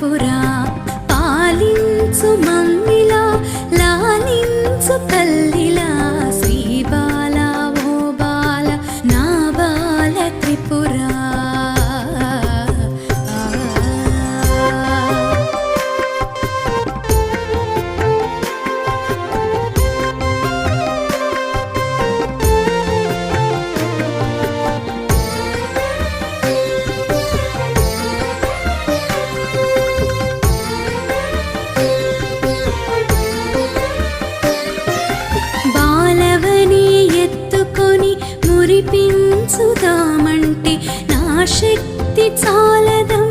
త్రిపుర పాలించు మమ్మిలా లాలించు తల్లిలా శ్రీ బాల ఓ బాల నా బాల త్రిపుర మురిపించుదామంటే నా శక్తి చాలదం